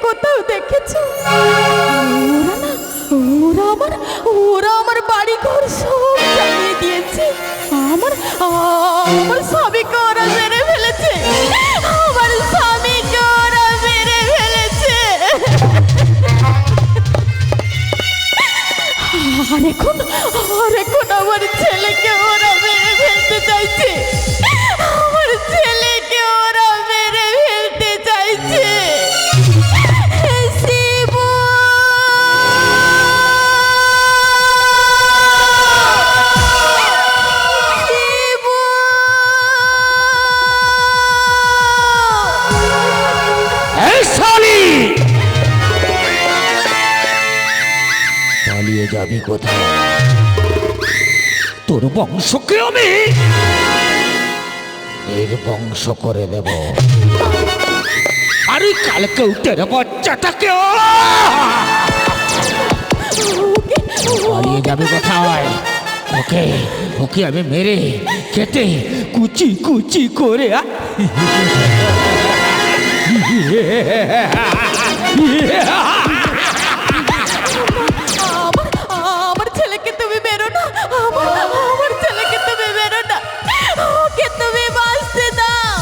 কোথাও দেখেছো? ওরা আমার বাড়ি ঘর সব জ্বালিয়ে দিয়েছে। আমার স্বামীকে ওরা মেরে ফেলেছে। আমার স্বামীকে ওরা মেরে ফেলেছে। আর এখন আমার ছেলেকে ওরা মেরে ফেলতে চাইছে। আমার ছেলেকে ওরা মেরে ফেলতে চাইছে। পালিয়ে যাবি কোথায়? তোর বংশকে আমি এর বংশ করে দেব। আর কালকে উঠের বাচ্চাটাকে পালিয়ে যাবে কোথায়? ওকে ওকে আমি মেরে কেটে কুচি কুচি করে আমার ছেলেকে তুমি বেরো না। আমার ছেলেকে তুমি বেরো না। ওকে তুমি বাঁচতে দাও।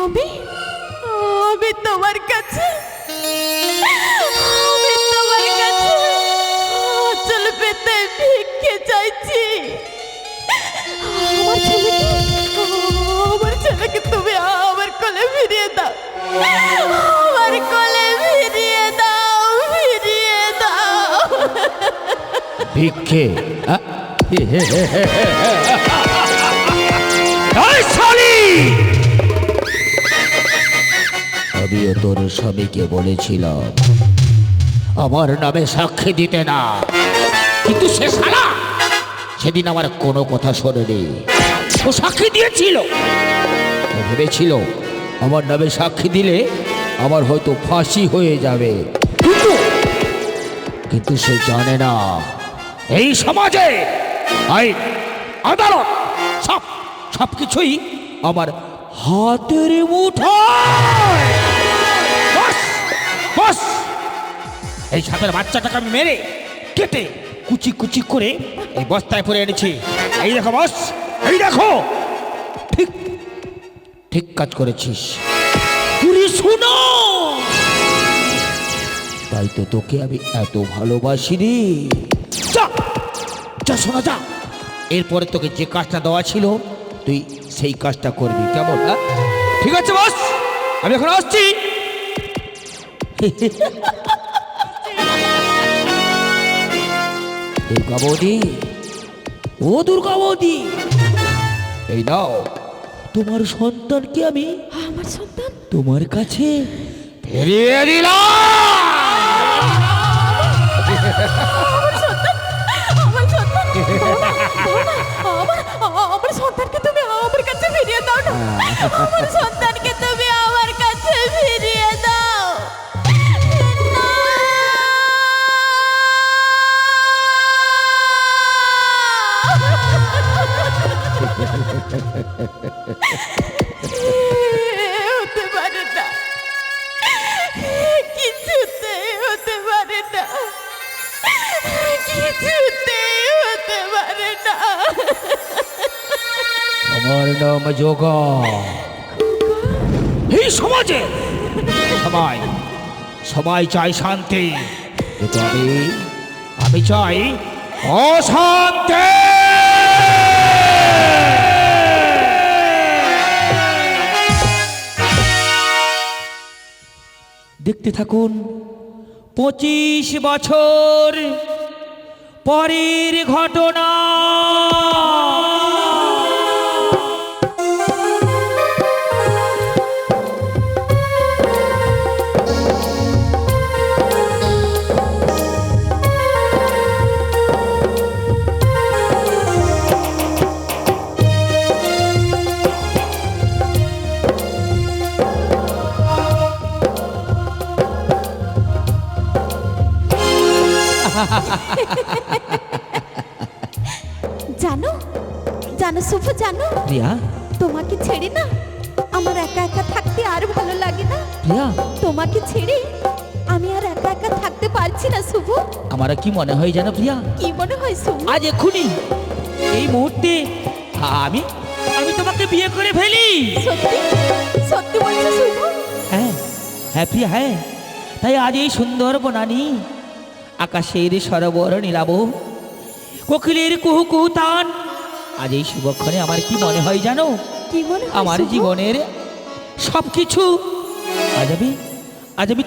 আমি তোমার কাছে অচল পেতে ভিক্ষে চাইছি। আমার ছেলেকে তুমি আমার কোলে ফিরিয়ে দাও। আমার কোলে ফিরিয়ে দাও। ভিক্ষে? আমিও তোর স্বামীকে বলেছিলাম আমার নামে সাক্ষী দিতে না, কিন্তু সে শালা সেদিন আমার কোনো কথা শোনেনি। ও সাক্ষী দিয়েছিল, ও ভেবেছিল আমার নামে সাক্ষী দিলে আমার হয়তো ফাঁসি হয়ে যাবে, কিন্তু সে জানে না এই সমাজে আইন আদালত সব কিছুই আমার হাতের মুঠোয়। বস এই সাপের বাচ্চাটাকে আমি মেরে কেটে কুচি কুচি করে এই বস্তায় পরে এনেছি। এই দেখো বস, এই দেখো, ঠিক ঠিক কাজ করেছিস। পুরি শুনো, তাই তো তোকে আমি এত ভালোবাসি রে। যা শোনা যা, এরপরে তোকে যে কাজটা দেওয়া ছিল তুই সেই কাজটা করবি, কেমন? ঠিক আছে বস, আমি এখন আসছি। দুর্গা বৌদি, ও দুর্গা বৌদি, এই নাও তোমার সন্তানকে আমি আমার সন্তান তোমার কাছে ফিরিয়ে দিলাম। আমার সন্তানকে তুমি আমার কাছে ফিরিয়ে দাও না। আমার সন্তানকে তুমি আমার কাছে ফিরিয়ে দাও। হতে পারে না, কিছুতে হতে পারে না, কিছুতে হতে পারে না। আমার নাম যোগা। এই সমাজে সবাই চায় শান্তি, কিন্তু আমি চাই অশান্তি। দেখতে থাকুন 25 বছর পরের ঘটনা। জানো জানো শুভ, জানো রিয়া, তোমাকে ছেড়ে না আমার একা একা থাকতে আর ভালো লাগে না। প্রিয়া, তোমাকে ছেড়ে আমি আর একা একা থাকতে পারছি না শুভ। আমার কি মনে হয় জানো প্রিয়া, কি মনে হয় শুভ? আজ এক্ষুনি এই মুহূর্তে আমি আমি তোমাকে বিয়ে করে ফেলি। সত্যি সত্যি বলছো শুভ? হ্যাঁ হ্যাঁ প্রিয়া, হ্যাঁ। তাই আজ এই সুন্দর বনানী, আকাশের সরোবর নীলাভ, কোকিলের কুহু কুহু তান, আজ এই শুভক্ষণে আমার কি মনে হয় জানো, কি মনে হয় আমার শুভ? জীবনের সব কিছু আজ আমি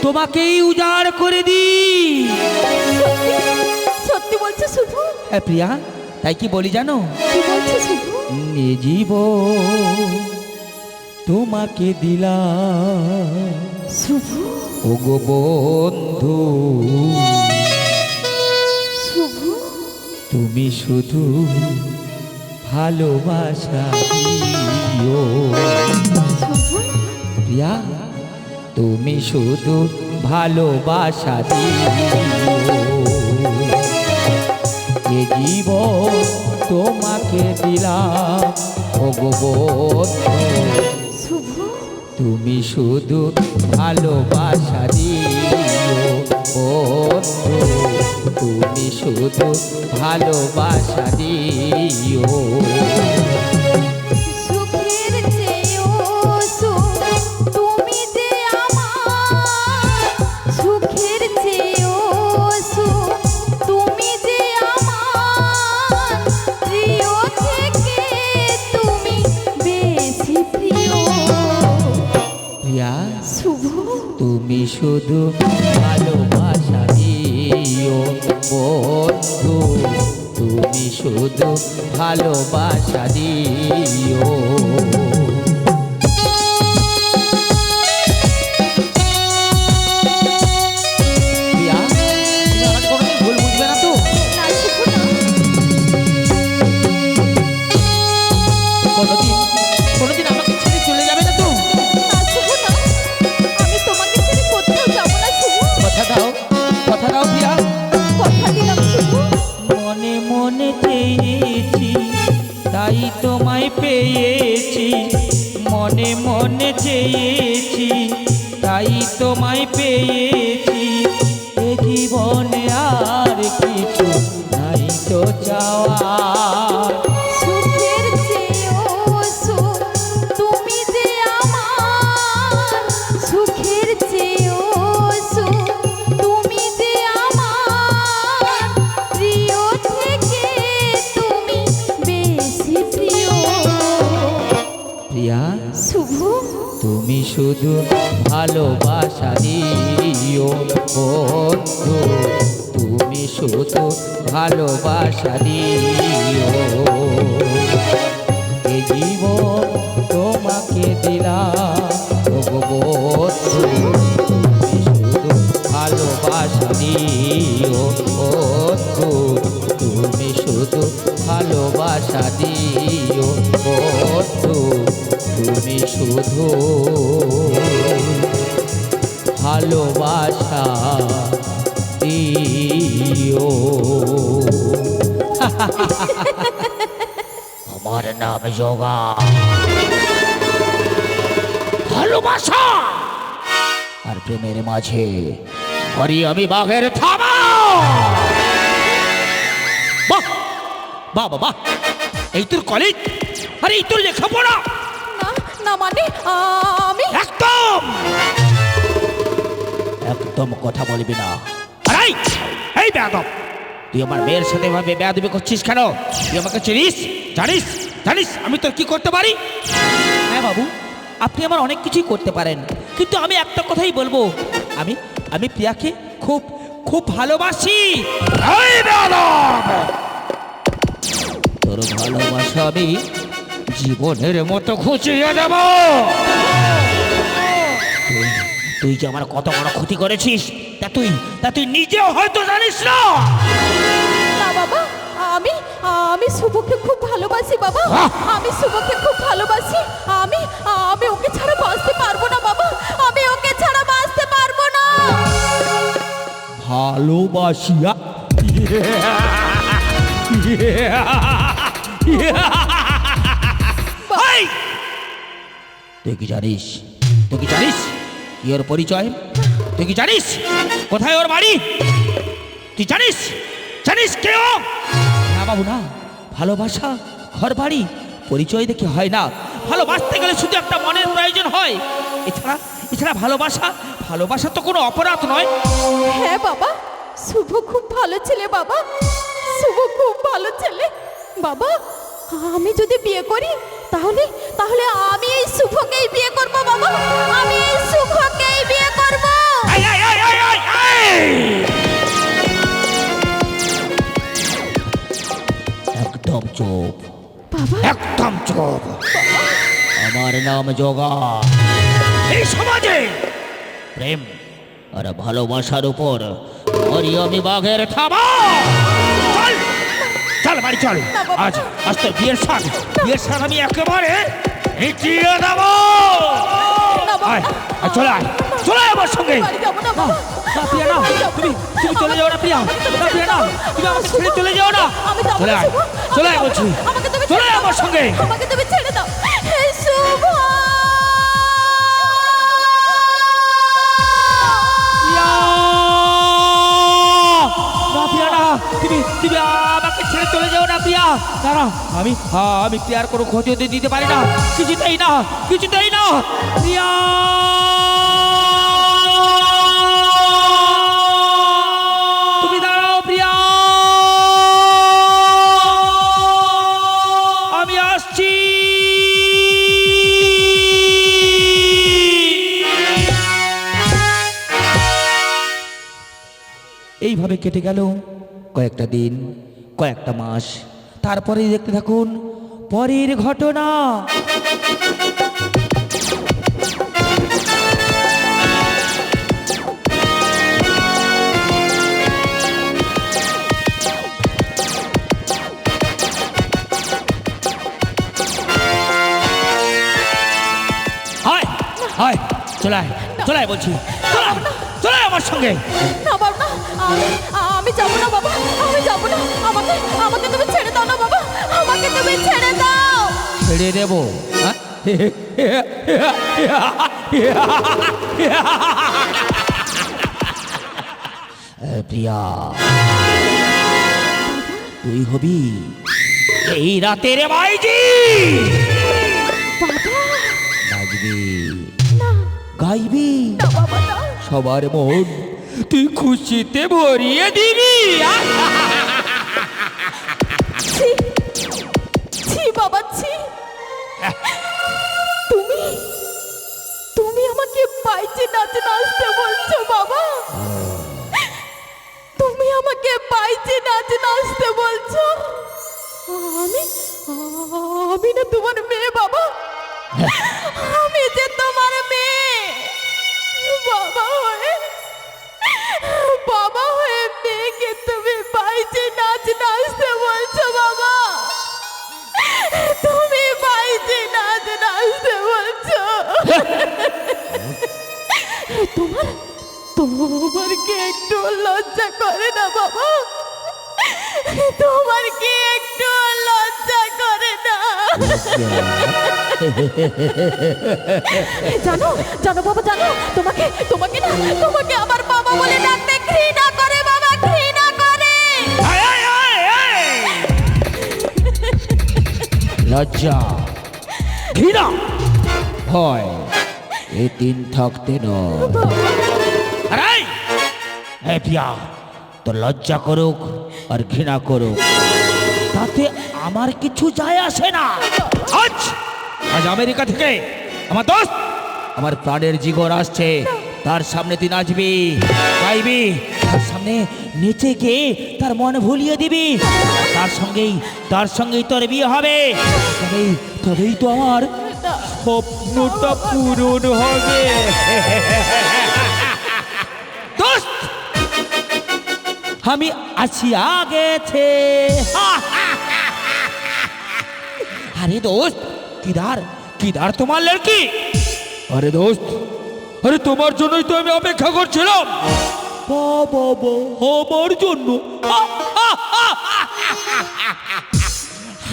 তোমাকেই উজাড় করে দিই। সত্যি সত্যি বলছো শুভ? হ্যাঁ প্রিয়া, তাই কি বলি জানো, কি বলছো শুভ? এ জীবন তোমাকে দিলাম শুভ ওগো বন্ধু, শুভ তুমি শুধু ভালোবাসা দিও। শুভ প্রিয়া, তুমি শুধু ভালোবাসা দিও। এ জীবন তোমাকে দিলাম ওগো বন্ধু, শুভ তুমি শুধু ভালোবাসা দিও বন্ধু, তুমি শুধু ভালোবাসা দিও। সুখের চেয়েও সুখ তুমি যে আমার, সুখের চেয়েও সুখ তুমি যে আমার, প্রিয় থেকে তুমি বেশি প্রিয়। প্রিয়া, শুভ তুমি শুধু ভালোবাসা দিও বন্ধু, তুমি শুধু ভালোবাসা দিও। প্রিয়া, তুমি আমাকে কোনোদিন ভুল বুঝবে না তো? না শুভ না, কোনোদিন আমাকে ছেড়ে চলে যাবে না তো? না শুভ না, আমি তোমাকে ছেড়ে কোথাও যাবো না শুভ। কথা দাও প্রিয়া। কথা দিলাম শুভ। মনে মনে চেয়েছি তাই তোমায় পেয়েছি, মনে মনে চেয়েছি তাই তোমায় পেয়েছি, এ জীবনে আর কিছু নাই তো চাওয়া। সুখের চেয়েও সুখ তুমি যে আমার, সুখের চেয়েও সুখ তুমি যে আমার, প্রিয় থেকে তুমি বেশি প্রিয়। প্রিয়া, শুভ তুমি শুধু ভালোবাসা দিও বন্ধু, তুমি শুধু ভালোবাসা দিও। এ জীবন তোমাকে দিলাম ওগো বন্ধু, তুমি শুধু ভালোবাসা দিও বন্ধু, তুমি শুধু ভালোবাসা দিও বন্ধু, তুমি শুধু ভালোবাসা দিও। আমার নাম যোগা, ভালোবাসা আর প্রেমের মাঝে হরি আমি বাঘের থামা। বাহ বাহ বাহ, এই তোর কলেজ, আরে এই তোর লেখাপড়া। না না মানে আমি একদম একদম কথা বলবি না। আরে এই বেয়াদব, তুই আমার মেয়ের সাথে এভাবে বেয়াদবি করছিস কেন? তুই আমাকে চিনিস? জানিস জানিস আমি তোর কি করতে পারি? হ্যাঁ বাবু, আপনি আমার অনেক কিছুই করতে পারেন, কিন্তু আমি একটা কথাই বলবো, আমি আমি প্রিয়াকে খুব খুব ভালোবাসি। এই বেয়াদব! তোর ভালোবাসা আমি জীবনের মতো খুঁচিয়ে দেব। তুই যে আমার কত বড় ক্ষতি করেছিস তা তুই নিজেও হয়তো জানিস না। না বাবা, আমি আমি শুভকে খুব ভালোবাসি বাবা, আমি শুভকে খুব ভালোবাসি। আমি আমি ওকে ছাড়া বাঁচতে পারবো না বাবা, আমি ওকে ছাড়া বাঁচতে পারবো না। ভালোবাসিয়া তুই কি জানিস তুই কি জানিস কি ওর পরিচয়? তুই কি জানিস কোথায় ওর বাড়ি? তুই জানিস জানিস কে ও? না বাবু না, ভালোবাসা ঘর বাড়ি পরিচয় দেখে হয় না। ভালোবাসতে গেলে শুধু একটা মনের প্রয়োজন হয়। এছাড়া এছাড়া ভালোবাসা ভালোবাসা তো কোনো অপরাধ নয়। হ্যাঁ বাবা, শুভ খুব ভালো ছেলে বাবা, শুভ খুব ভালো ছেলে বাবা। আমি যদি বিয়ে করি তাহলে তাহলে আমি এই শুভকেই বিয়ে করব বাবা, আমি এই শুভকেই বিয়ে করব। I, I, I, I, I, I! একদম চুপ, বাবা একদম চুপ। আমার নাম জগা। এই সমাজে প্রেম আর ভালোবাসার উপর মরি আমি বাঘের থাবা। চল চল বাড়ি চল। আজ আজ তোর বিয়ের শাক আমি একেবারে মিটিয়ে দেবো। না বাবা, আয় আয়, চলে আয়, চলে আয় আমার সঙ্গে। বাড়ি যাবো না বাবা। না প্রিয়া না, তুমি তুমি চলে যাও না প্রিয়া। না প্রিয়া না, তুমি আমার ছেড়ে চলে যাও না। আমি যাবো চলে না আয়, শুভ, চলে আয় বলছি। আমাকে তুমি চলে আয় আমার সঙ্গে। আমাকে তুমি ছেড়ে দাও। এই শুভ, প্রিয়া! না প্রিয়া না, তুমি তুমি আমাকে ছেড়ে চলে যাও না প্রিয়া। না না, আমি প্রিয়ার কোনো ক্ষতি হতে দিতে পারি না, কিছুতেই না, কিছুতেই না প্রিয়া। তুমি দাঁড়াও প্রিয়া, আমি আসছি। এইভাবে কেটে গেল কয়েকটা দিন, কয়েকটা মাস। তারপরেই দেখতে থাকুন পরের ঘটনা। হায় হায়, চলে আয়, চলে আয় বলছি, চলে আয়, চলে আয় আমার সঙ্গে। না বাবা না, আমি যাবো না বাবা, আমি যাবো না। আমাকে আমাকে তুমি ছেড়ে দাও না বাবা, আমাকে তুমি ছেড়ে দাও। ছেড়ে দেবো? হ্যাঁ? প্রিয়া, তুই হবি এই রাতের বাইজি। বাবা নাচবি, না, গাইবি, না বাবা না। সবার মন তুই খুশিতে ভরিয়ে দিবি। ছি ছি বাবা ছি। তুমি তুমি আমাকে বাইচে নাচে নাচতে বলছো বাবা, তুমি আমাকে বাইচে নাচে নাচতে বলছো। আমি আমি না তোমার মেয়ে বাবা, আমি যে তোমার মেয়ে। বাবা হয়ে মেয়েকে তুমি বাইচে নাচ নাচতে বলছো বাবা, তুমি বাইচে নাচ নাচতে বলছো। তোমার তোমার কি একটু লজ্জা করে না বাবা? তোমার কি একটু লজ্জা করে না? জানো জানো বাবা, জানো তোমাকে তোমাকে না তোমাকে আমার বাবা বলে ডাকতে ঘৃণা করে বাবা, ঘৃণা করে। লজ্জা, ঘৃণা, ভয়, এই তিন থাকতে নয়। আরে হে প্রিয়া, তোর লজ্জা করুক আর ঘৃণা করুক, তাতে আমার কিছু যায় আসে না। আজ আজ আমেরিকা থেকে আমার দোস্ত, আমার প্রাণের জিগর আসছে, তার সামনে তুই নাচবি, গাইবি, তার সামনে নেচে গিয়ে তার মন ভুলিয়ে দিবি। তার সঙ্গেই তোর বিয়ে হবে। তবেই তো আমার স্বপ্নটা পূরণ হবে। দোস্ত, আমি আসিয়া গেছে। আরে দোস্ত, কিদার তোমার লড়কি। আরে দোস্ত, আরে তোমার জন্যই তো আমি অপেক্ষা করছিলাম। আমার জন্য?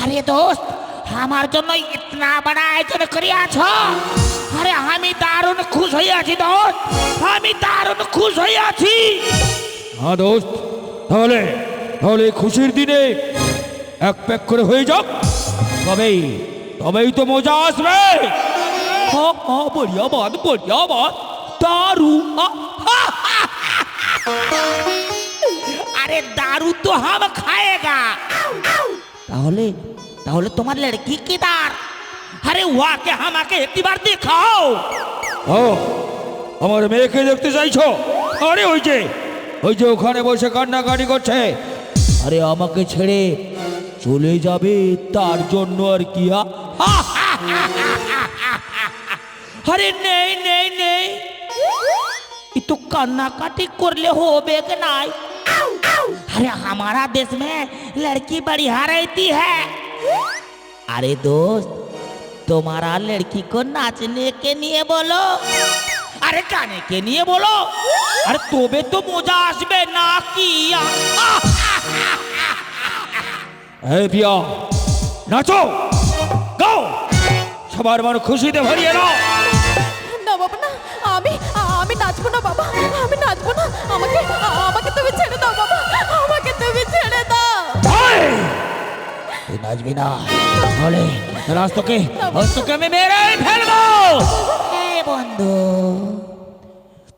আরে দোস্ত, আমার জন্য ইতনা বড় আয়োজন করিয়াছ, আরে আমি দারুণ খুশ হয়ে আছি দোস্ত, আমি দারুণ খুশ হয়ে আছি। হ্যাঁ দোস্ত, তাহলে তাহলে এই খুশির দিনে এক প্যাক করে হয়ে যাক, তবেই তবেই তো মজা আসবে। हाँ हाँ बढ़िया बात दारू अरे दारू तो हम खाएगा। তাহলে তাহলে তোমার লড়কি কিদার? আরে ওয়া কে আমাকে একটিবার দেখাও। ও আমার মেয়েকে দেখতে চাইছো? আরে ওই যে ওখানে বসে কান্নাকাটি করছে। আরে আমাকে ছেড়ে চলে যাবে তার জন্য আর কি। अरे नहीं नहीं नहीं ये तो कान्ना काटी कर ले हो बेग नाई। अरे हमारा देश में लड़की बढ़िया रहती है। अरे दोस्त तुम्हारा लड़की को नाचने के लिए बोलो, अरे गाने के लिए बोलो। अरे तोबे तो मजा आसबे ना किया। এই পিয়া নাচো, গাও, সবার মন খুশিতে ভরিয়ে নাও। না বাবা না, আমি আমি নাচবো না বাবা, আমি নাচবো না। আমাকে আমাকে তুমি ছেড়ে দাও বাবা, আমাকে তুমি ছেড়ে দাও। তুই নাচবি না, তাহলে আজ তোকে আমি মেরে ফেলবো। বন্ধু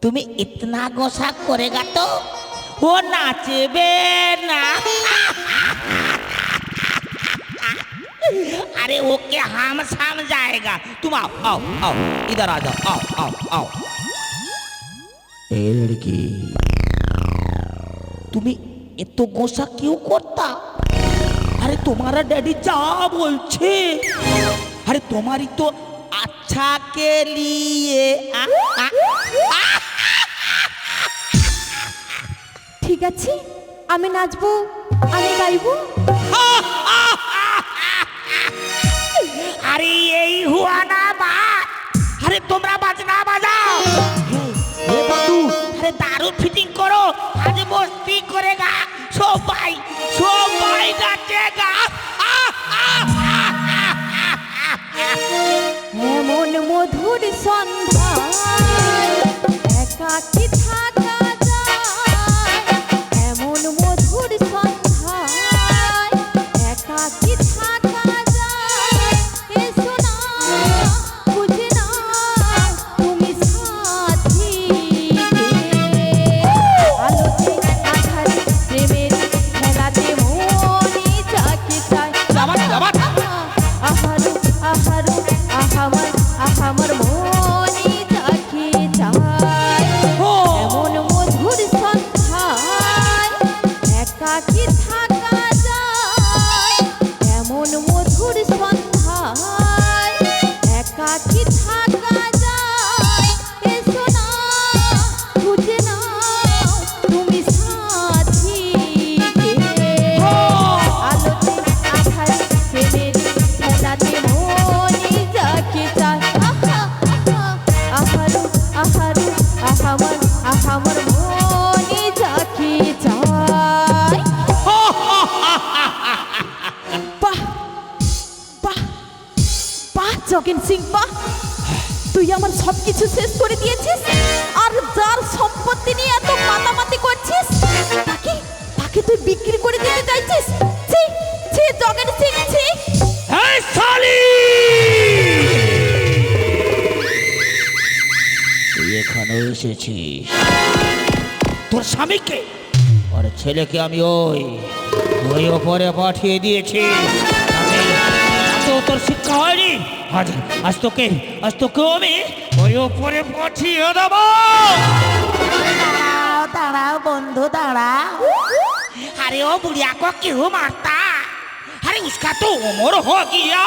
তুমি ইতনা গোসা করেগা তো ও নাচবে না। अरे ओके हम समझाएगा। तुम आओ आओ आओ इधर आ जाओ, आओ आओ आओ। ए लड़की तुम्हें এতো গোসা क्यों করতা? अरे तुम्हारा डैडी जा बोलছে। अरे तुम्हारी तो अच्छा के लिए ঠিক আছে, আমি নাচবো, আমি গাইবো। अरे यही हुआ ना बात। अरे तुमरा बजना बजाओ। ये बंधु अरे दारू फिटिंग करो, आज मस्ती करेगा সবাই নাচেगा। এমন মধুর সন্ধ্যা একাকী থাকা যায়, এমন মধুর সন্ধ্যা একাকী থাকা যায়। এসো না বুঝে না তুমি সাথী, আলোতে আধারে প্রেমের খেলাতে মনে যাকে চায়। আহারু আহারু আহামার মনে যাকে চায়। এমন মধুর সন্ধ্যায় একাকী থাকা যায়, এমন মধুর সন্ধ্যায় একাকী থাকা যায়। এসো না খুঁজে নাও তুমি সাথীকে, আলোতে আধারে প্রেমের খেলাতে মনে যাকে চায়। আহারু আহারু আহামার মনে যাকে চায়। বাহ বাহ বাহ যোগেন সিং বাহ, তুই আমার সবকিছু শেষ করে দিয়েছিস, আর যার সম্পত্তি নিয়ে এত মাতামাতি করছিস তাকে তাকে তুই বিক্রি করে দিতে চাইছিস। ছি ছি যোগেন সিং ছি। এই শালি, তুই এখানে এসেছিস তোর স্বামীকে আর ছেলেকে আমি ওই ওপরে পাঠিয়ে দিয়েছি। তোর শিক্ষা হয়নি, আজ তোকে আমি ওই ওপরে পাঠিয়ে দেবো। দাঁড়াও দাঁড়াও বন্ধু দাঁড়াও। अरे ओ बुढ़िया को क्यों मारता? अरे उसका तो उम्र हो गया।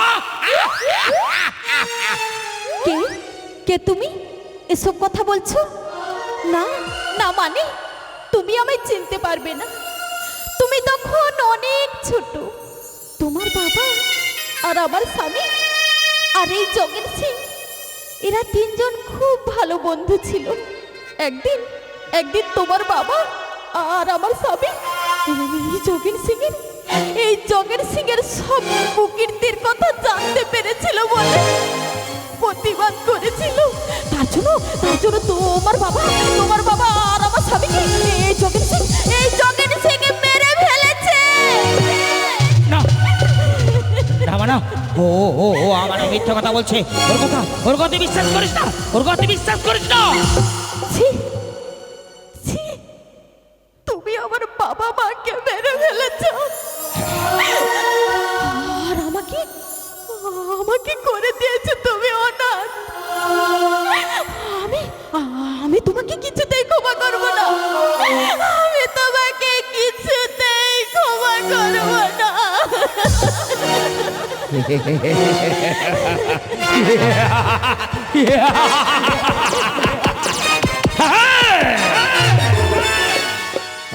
কে কে তুমি এসব কথা বলছো? না না মানে তুমি আমায় চিনতে পারবে না, তুমি তখন অনেক ছোট। তোমার বাবা আর আমার স্বামী আর এই যোগেন সিং এরা তিনজন খুব ভালো বন্ধু ছিল। একদিন একদিন তোমার বাবা আর আমার স্বামী এই যোগেন সিং এর সব কুকীর্তির কথা জানতে পেরেছিল বলে প্রতিবাদ করেছিল, তার জন্য তোমার বাবা আর আমার স্বামীকে এই জগেন সিং মেরে ফেলেছে। না না মানে ও ও ও আমার মিথ্যা কথা বলছে। ওর কথা বিশ্বাস করিস না, ওর কথা বিশ্বাস করিস না। ছি, ছি, তুমি আমার বাবা মাকে মেরে ফেলেছো আর আমাকে করে দিয়েছো তুমি অনাথ। আমি তোমাকে কিছুতেই ক্ষমা করব না, আমি তোমাকে কিছুতেই ক্ষমা করব না।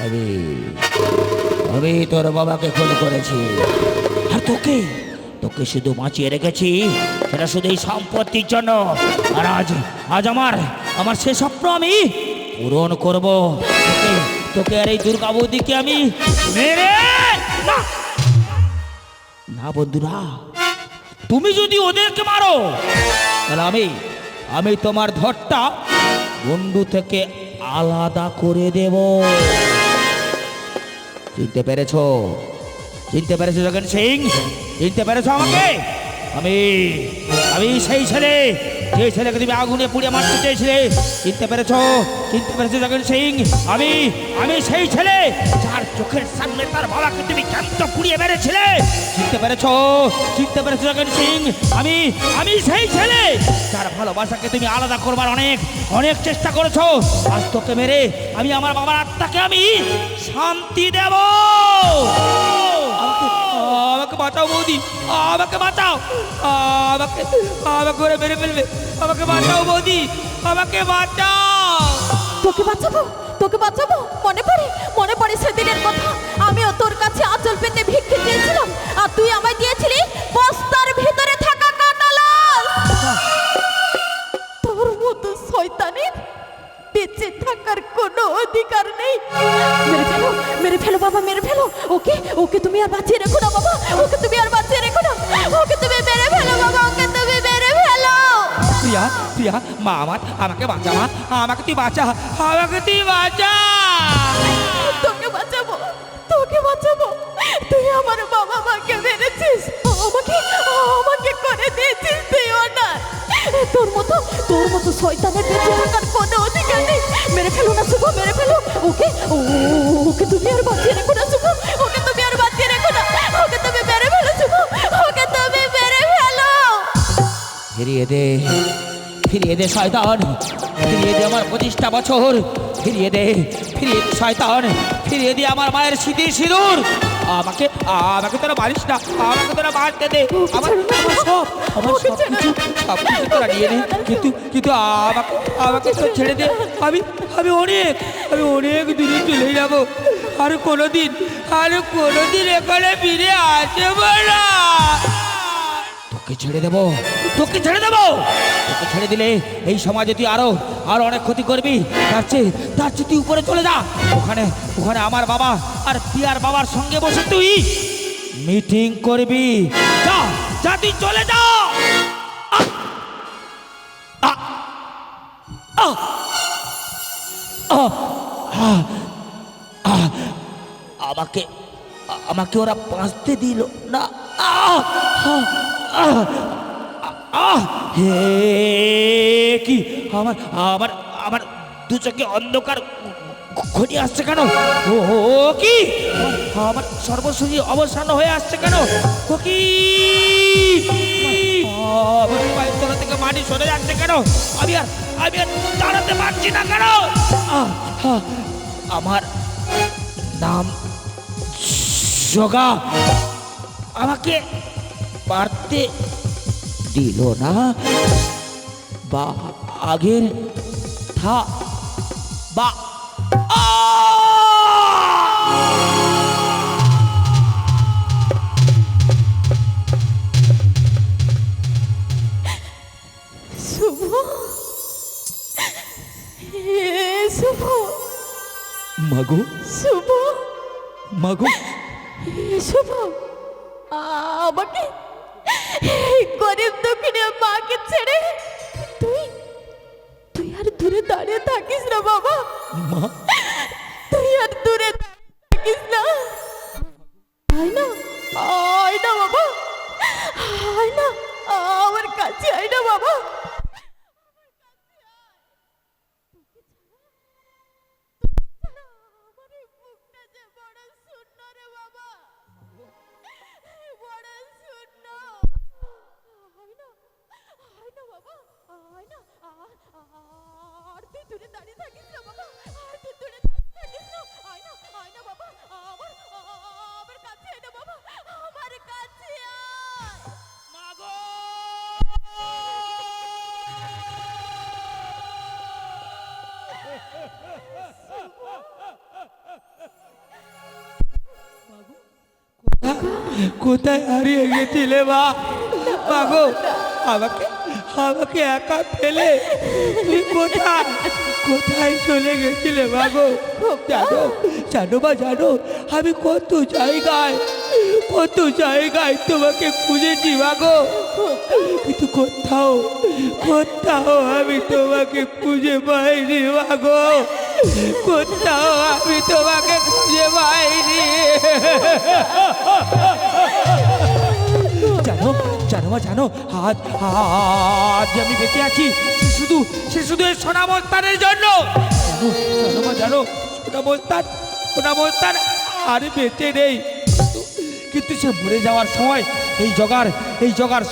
আমি আমি তোর বাবাকে খুন করেছি, আর তোকে তোকে শুধু বাঁচিয়ে রেখেছি সেটা শুধু এই সম্পত্তির জন্য। আর আজ আমার সে স্বপ্ন আমি পূরণ করব। তোকে আর এই দুর্গা বৌদিকে আমি মেরে না না বন্ধুরা, তুমি যদি ওদেরকে মারো তাহলে আমি তোমার ধরটা বন্ধু থেকে আলাদা করে দেব। চিনতে পেরেছো জগন সিং? চিনতে পেরেছো আমাকে? আমি সেই ছেলে, যে ছেলেকে তুমি আগুনে পুড়িয়ে মারতে চেয়েছিলে। চিনতে পেরেছো জগন সিং? আমি সেই ছেলে যার চোখের সামনে তার বাবাকে তুমি জ্যান্ত পুড়িয়ে মেরেছিলে। চিনতে পেরেছো জগন সিং? আমি সেই ছেলে যার ভালোবাসাকে তুমি আলাদা করবার অনেক চেষ্টা করেছো। আজ তোকে মেরে আমি আমার বাবার আত্মাকে আমি শান্তি দেব। আমাকে বাঁচাও বৌদি, আমাকে বাঁচাও, আমাকে ওরা মেরে ফেলবে। আমাকে বাঁচাও বৌদি, আমাকে বাঁচাও। তোকে বাঁচাবো? মনে পড়ে সেদিনের কথা। আমিও তোর কাছে আঁচল পেতে ভিক্ষে চেয়েছিলাম, আর তুই আমায় দিয়েছিলি বস্তার ভিতরে থাকা কাঁটালাল। তোর মতো শয়তানের বেঁচে থাকার কোনো অধিকার নেই। মেরে ফেলো বাবা, মেরে ফেলো ওকে তুমি আর বাঁচিয়ে রেখো না বাবা, ওকে তুমি আর বাঁচিয়ে রেখো না, ওকে তুমি মেরে ফেলো বাবা, ওকে তুমি মেরে ফেলো। প্রিয়া মা আমার, আমাকে বাঁচা মা, আমাকে তুই বাঁচা, আমাকে তুই বাঁচা। তোকে বাঁচাবো, তুই আমার বাবা মাকে মেরেছিস, আমাকে করে দিয়েছিস তুই অনাথ। তোর মতো শয়তানের বেঁচে থাকার কোনো অধিকার নেই। মেরে ফেলো না শুভ, মেরে ফেলো ওকে তুমি আর বাঁচিয়ে রেখো না শুভ, ওকে তুমি আর বাঁচিয়ে রেখো না, ওকে তুমি মেরে ফেলো শুভ, ওকে তুমি মেরে ফেলো। ফিরিয়ে দে শয়তান, ফিরিয়ে দে আমার 25টা বছর, ফিরিয়ে দে শয়তান, ফিরিয়ে দে আমার মায়ের স্মৃতির সিঁদুর। আমাকে তোরা মারিস না, আমাকে তোরা মারতে দে। আমার সব কিছু তোরা নিয়ে নে, কিন্তু আমাকে তো ছেড়ে দে। আমি অনেক দূরে চলে যাবো, আর কোনোদিন এখানে ফিরে আসবো না। তোকে ছেড়ে দেবো, তোকে ছেড়ে দিলে এই সমাজে তুই আরো অনেক ক্ষতি করবি। তার চেয়ে তুই উপরে চলে যা, ওখানে আমার বাবা আর পিয়ার বাবার সঙ্গে বসে তুই মিটিং করবি। যা তুই চলে যা। আমাকে ওরা বাঁচতে দিল না। হে কি আমার দু চোখে অন্ধকার ঘনিয়ে আসছে কেন? ও কি আমার সর্বশরী অবসান হয়ে আসছে কেন? ও কি আমার পায়ের তলা থেকে মাটি সরে যাচ্ছে কেন? আমি আর দাঁড়াতে পারছি না কেন? আমার নাম জগা, আমাকে পারতে দিল না বা আগের বা শুভ, শুভ, মাগো শুভ, মাগো শুভ, এই গরিব দুঃখিনী মাকে ছেড়ে তুই তুই আর দূরে দাঁড়িয়ে থাকিস না বাবা। মা তুই আর দূরে থাকিস না। আয় না, আয় না বাবা, আয় না আমার কাছে, আয় না বাবা। আমার এই বুকটা যে বড় শূন্য রে বাবা, বড় শূন্য। আয় না, আয় না বাবা, আয় না। আর তুই দূরে দাঁড়িয়ে থাকিস না বাবা, আর তুই দূরে দাঁড়িয়ে থাকিস না। আয় না, আয় না বাবা, আমার কাছে আয় না বাবা, আমার কাছে আয়। মাগো! কোথায় হারিয়ে গেছিলে মা? মাগো, আমাকে আমাকে একা ফেলে তুমি কোথায় কোথায় চলে গেছিলে মাগো? জানো জানো মা, জানো আমি কত জায়গায় তোমাকে খুঁজেছি মাগো, কিন্তু কোথাও কোথাও আমি তোমাকে খুঁজে পাইনি মাগো, কোথাও আমি তোমাকে খুঁজে পাইনি। জানো জানো মা, জানো আজ আজ আমি বেঁচে আছি সে শুধু এই সোনামস্তানের জন্য। জানো মা, জানো সোনামস্তান আর বেঁচে নেই, কিন্তু সে মরে যাওয়ার সময় এই জগার